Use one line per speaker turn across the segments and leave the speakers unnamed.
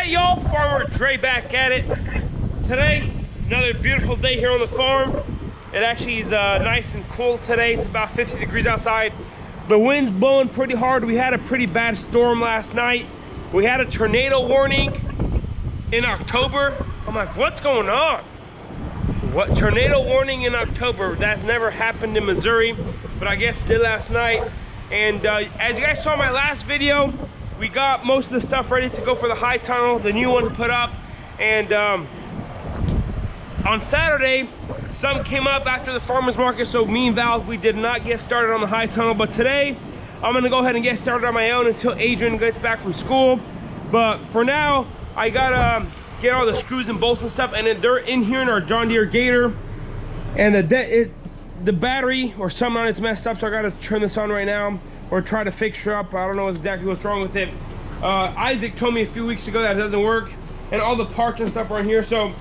Hey y'all, Farmer Dre back at it. Today, another beautiful day here on the farm. It actually is nice and cool today. It's about 50 degrees outside. The wind's blowing pretty hard. We had a pretty bad storm last night. We had a tornado warning in October. I'm like, what's going on? What tornado warning in October? That's never happened in Missouri, but I guess it did last night. And as you guys saw in my last video, we got most of the stuff ready to go for the high tunnel, the new one to put up. And on Saturday, some came up after the farmer's market, so me and Val, we did not get started on the high tunnel. But today, I'm gonna go ahead and get started on my own until Adrian gets back from school. But for now, I gotta get all the screws and bolts and stuff, and then they're in here in our John Deere Gator. And the battery or something on it's messed up, so I gotta turn this on right now or try to fix her up. I don't know exactly what's wrong with it. Isaac told me a few weeks ago that it doesn't work, and all the parts and stuff are in here, so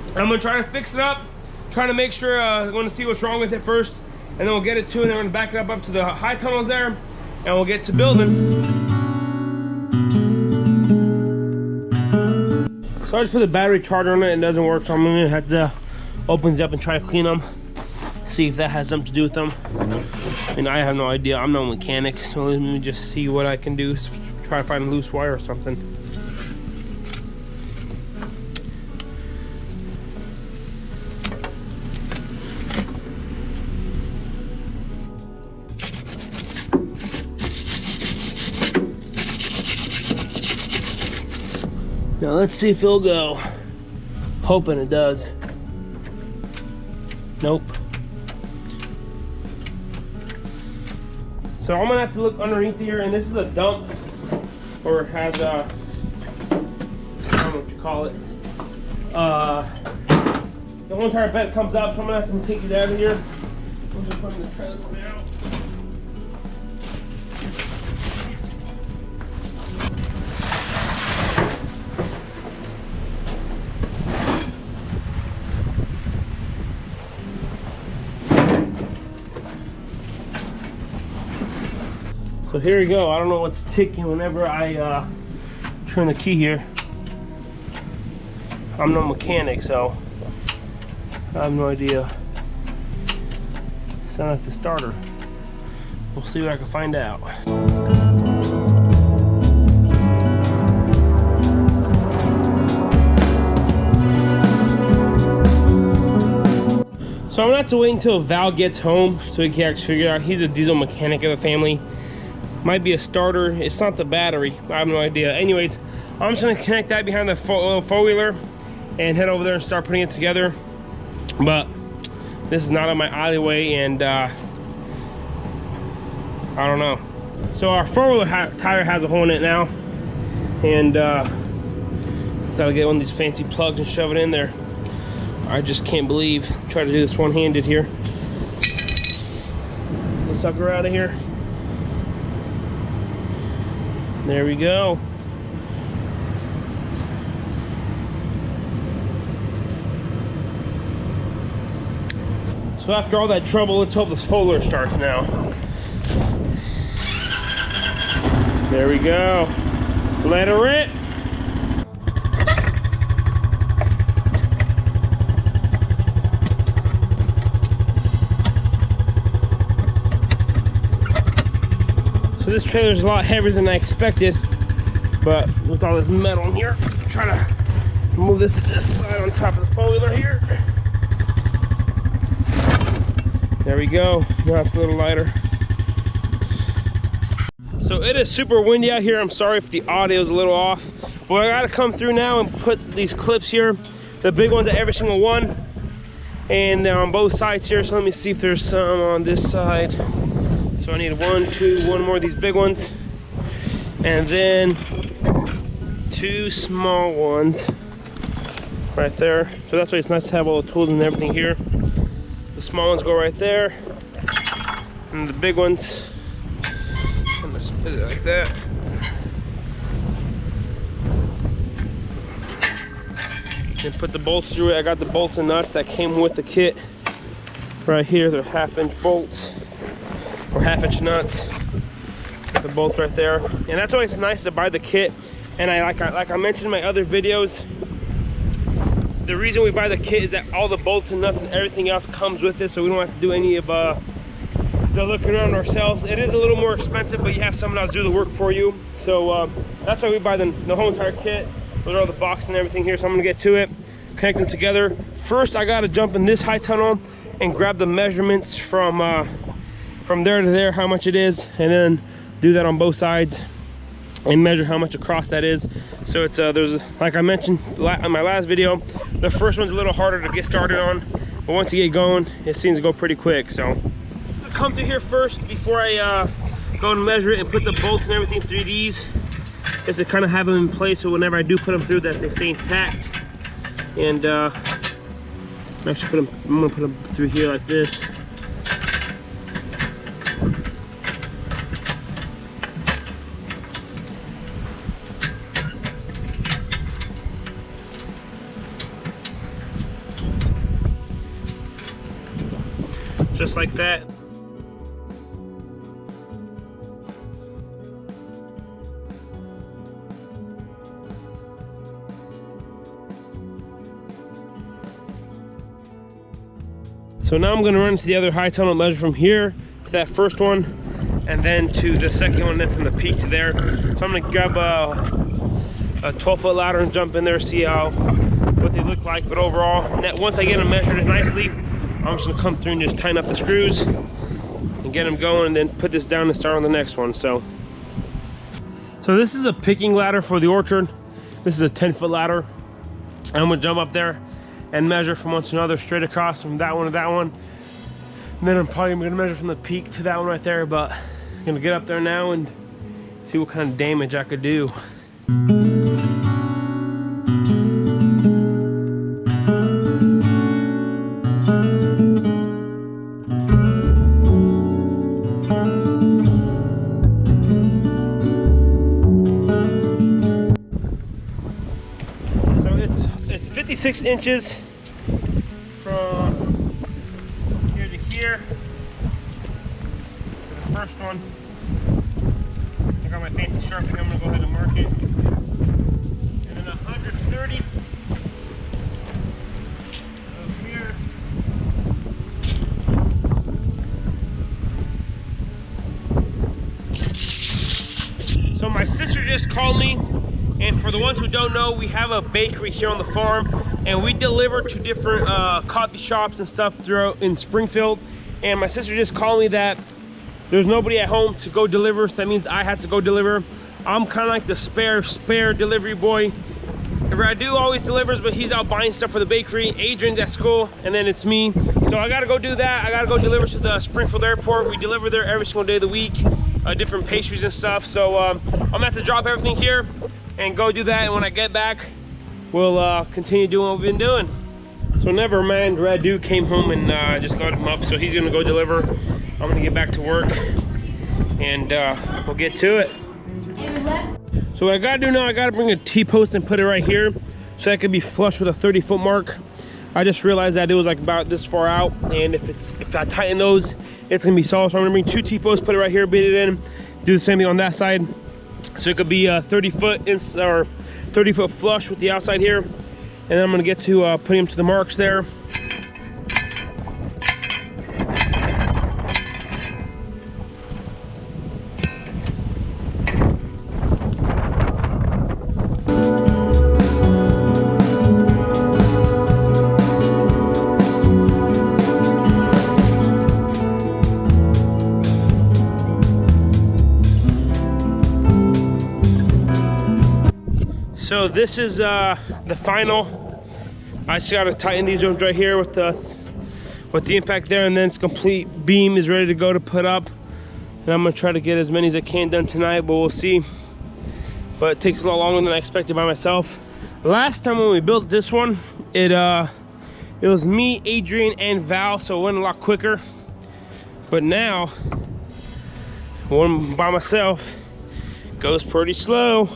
I'm gonna try to fix it up, try to make sure, I'm gonna see what's wrong with it first, and then we'll get it to, and then we're gonna back it up to the high tunnels there, and we'll get to building. So I just put the battery charger on it and it doesn't work, so I'm gonna have to open it up and try to clean them, see if that has something to do with them. And I have no idea, I'm no mechanic, so let me just see what I can do, try to find a loose wire or something. Now let's see if it'll go. Hoping it does. Nope. So I'm gonna have to look underneath here, and this is a dump, or it has a, I don't know what you call it. The whole entire bed comes up, so I'm gonna have to take it out of here. I'm just putting the trailer for now. So here we go. I don't know what's ticking whenever I turn the key here. I'm no mechanic, so I have no idea. It's not like the starter. We'll see what I can find out. So I'm gonna have to wait until Val gets home so he can actually figure it out. He's a diesel mechanic of the family. Might be a starter. It's not the battery. I have no idea. Anyways, I'm just gonna connect that behind the four-wheeler and head over there and start putting it together. But this is not on my alleyway, and I don't know. So our four-wheeler tire has a hole in it now, and gotta get one of these fancy plugs and shove it in there. I just can't believe. Try to do this one-handed here. Get the sucker out of here. There we go. So after all that trouble, let's hope this four-wheeler starts now. There we go. Let her rip. So this trailer is a lot heavier than I expected, but with all this metal in here, try to move this to this side on top of the four-wheeler here. There we go. Now it's a little lighter. So it is super windy out here. I'm sorry if the audio is a little off, but I gotta come through now and put these clips here, the big ones at every single one, and they're on both sides here. So let me see if there's some on this side. So I need one more of these big ones, and then two small ones right there. So that's why it's nice to have all the tools and everything here. The small ones go right there, and the big ones, I'm gonna split it like that. And put the bolts through it. I got the bolts and nuts that came with the kit right here. They're 1/2-inch bolts, or 1/2-inch nuts. The bolts right there. And that's why it's nice to buy the kit And like I mentioned in my other videos, the reason we buy the kit is that all the bolts and nuts and everything else comes with it, so we don't have to do any of the looking around ourselves. It is a little more expensive, but you have someone else do the work for you. So that's why we buy the whole entire kit. Those are all the boxes and everything here, so I'm gonna get to it, connect them together. First, I gotta jump in this high tunnel and grab the measurements from there to there, how much it is, and then do that on both sides and measure how much across that is. So it's there's, like I mentioned in my last video, the first one's a little harder to get started on, but once you get going, it seems to go pretty quick. So I'll come through here first before I go and measure it and put the bolts and everything through these, just to kind of have them in place, so whenever I do put them through, that they stay intact. And actually I'm gonna put them through here like this. Just like that. So now I'm going to run to the other high tunnel, measure from here to that first one, and then to the second one, then from the peak to there. So I'm going to grab a 12-foot ladder and jump in there, see what they look like. But overall, once I get them measured nicely, I'm just gonna come through and just tighten up the screws and get them going, and then put this down and start on the next one. So this is a picking ladder for the orchard. This is a 10-foot ladder. I'm gonna jump up there and measure from one to another, straight across from that one to that one. And then I'm probably gonna measure from the peak to that one right there, but I'm gonna get up there now and see what kind of damage I could do. It's 56 inches from here to here. So the first one, I got my fancy Sharpie, I'm gonna go ahead and mark it. And then 130 over here. So my sister just called me. And for the ones who don't know, we have a bakery here on the farm, and we deliver to different coffee shops and stuff throughout in Springfield. And my sister just called me that there's nobody at home to go deliver, so that means I had to go deliver. I'm kind of like the spare delivery boy. Radu always delivers, but he's out buying stuff for the bakery. Adrian's at school, and then it's me. So I gotta go do that. I gotta go deliver to the Springfield airport. We deliver there every single day of the week, different pastries and stuff. So I'm gonna have to drop everything here and go do that, and when I get back, we'll continue doing what we've been doing. So never mind, Radu came home and just loaded him up, so he's gonna go deliver. I'm gonna get back to work, and we'll get to it. So what I gotta do now, I gotta bring a T-post and put it right here, so that could be flush with a 30-foot mark. I just realized that it was like about this far out, and if I tighten those, it's gonna be solid. So I'm gonna bring 2 T-posts, put it right here, beat it in, do the same thing on that side. So it could be 30-foot flush with the outside here, and then I'm gonna get to putting them to the marks there. So this is the final. I just gotta tighten these joints right here with the impact there, and then it's complete beam is ready to go to put up. And I'm gonna try to get as many as I can done tonight, but we'll see. But it takes a lot longer than I expected by myself. Last time when we built this one, it was me, Adrian, and Val, so it went a lot quicker. But now, one by myself goes pretty slow.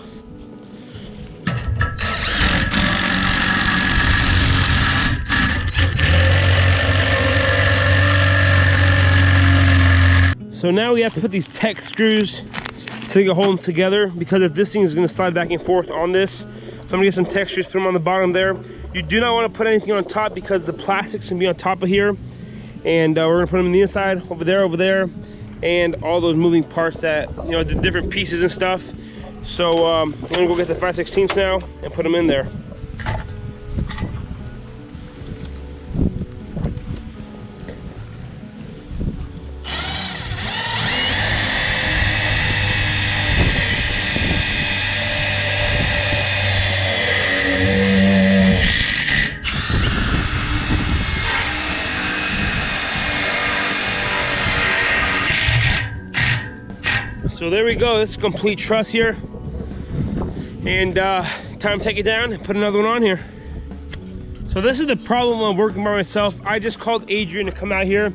So now we have to put these tech screws so you can hold them together, because if this thing is going to slide back and forth on this, so I'm going to get some textures, put them on the bottom there. You do not want to put anything on top because the plastics can be on top of here, and we're going to put them on the inside, over there, and all those moving parts that, you know, the different pieces and stuff. So I'm going to go get the 5/16 now and put them in there. So there we go, this is a complete truss here. And time to take it down and put another one on here. So this is the problem of working by myself. I just called Adrian to come out here,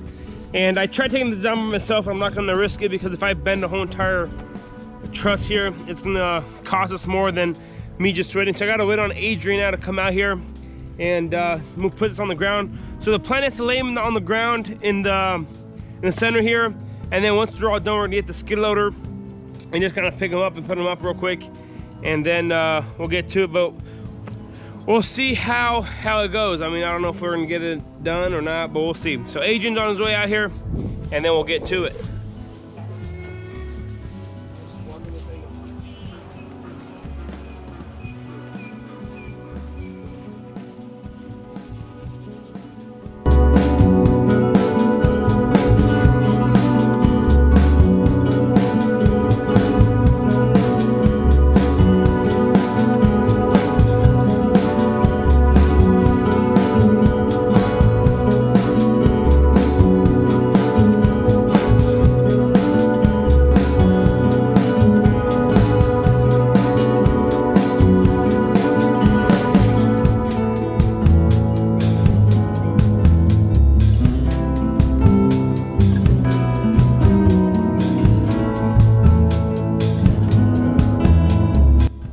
and I tried taking this down by myself. I'm not gonna risk it, because if I bend the whole entire truss here, it's gonna cost us more than me just sweating. So I gotta wait on Adrian now to come out here, and we'll put this on the ground. So the plan is to lay them on the ground in the center here, and then once we're all done, we're gonna get the skid loader and just kind of pick them up and put them up real quick, and then we'll get to it. But we'll see how it goes. I mean, I don't know if we're gonna get it done or not, but we'll see. So Adrian's on his way out here, and then we'll get to it.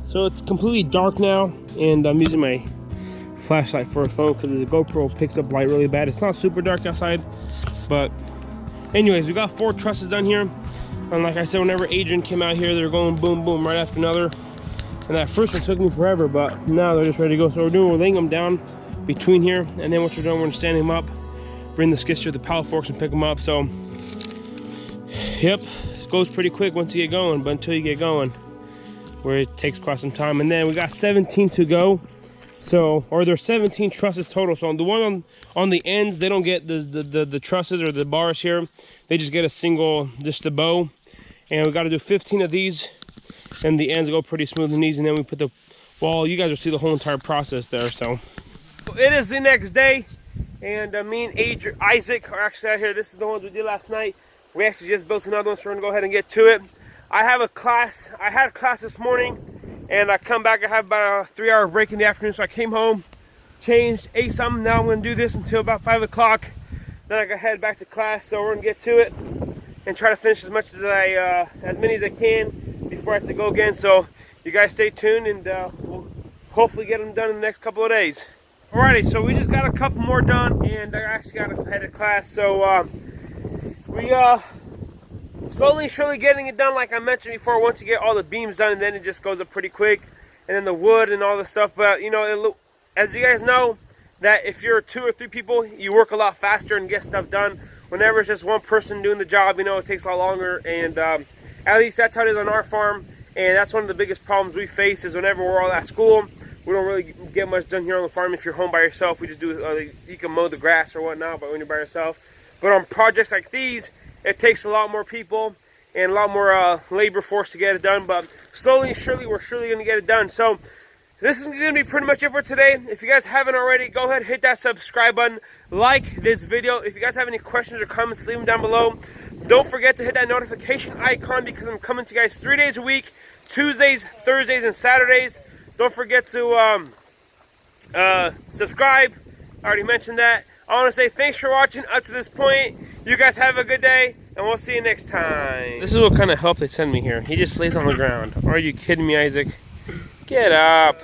So it's completely dark now, and I'm using my flashlight for a phone because the GoPro picks up light really bad. It's not super dark outside, but anyways, we got 4 trusses done here. And like I said, whenever Adrian came out here, they're going boom, boom, right after another. And that first one took me forever, but now they're just ready to go. So we're laying them down between here, and then once we're done, we're gonna stand them up, bring the skid steer, the pallet forks, and pick them up. So, yep, this goes pretty quick once you get going, but until you get going, where it takes quite some time. And then we got 17 to go. So, or there's 17 trusses total. So on the one on the ends, they don't get the trusses or the bars here. They just get a single, just a bow. And we got to do 15 of these, and the ends go pretty smooth and easy. And then we put the, well, you guys will see the whole entire process there. So it is the next day, and me and Isaac are actually out here. This is the ones we did last night. We actually just built another one, so we're gonna go ahead and get to it. I had class this morning, and I come back, I have about a 3-hour break in the afternoon. So I came home, changed, ate something. Now I'm gonna do this until about 5 o'clock. Then I gotta head back to class, so we're gonna get to it and try to finish as many as I can before I have to go again. So you guys stay tuned, and we'll hopefully get them done in the next couple of days. Alrighty, so we just got a couple more done, and I actually gotta head to class. So we slowly and surely getting it done, like I mentioned before. Once you get all the beams done, and then it just goes up pretty quick, and then the wood and all the stuff. But you know, as you guys know, that if you're 2 or 3 people, you work a lot faster and get stuff done. Whenever it's just one person doing the job, you know, it takes a lot longer. And at least that's how it is on our farm. And that's one of the biggest problems we face, is whenever we're all at school, we don't really get much done here on the farm. If you're home by yourself, we just do, you can mow the grass or whatnot, but when you're by yourself. But on projects like these, it takes a lot more people and a lot more labor force to get it done. But slowly and surely, we're surely going to get it done. So this is going to be pretty much it for today. If you guys haven't already, go ahead and hit that subscribe button. Like this video. If you guys have any questions or comments, leave them down below. Don't forget to hit that notification icon, because I'm coming to you guys 3 days a week, Tuesdays, Thursdays, and Saturdays. Don't forget to subscribe. I already mentioned that. I want to say thanks for watching up to this point. You guys have a good day, and we'll see you next time. This is what kind of help they send me here. He just lays on the ground. Are you kidding me, Isaac? Get up.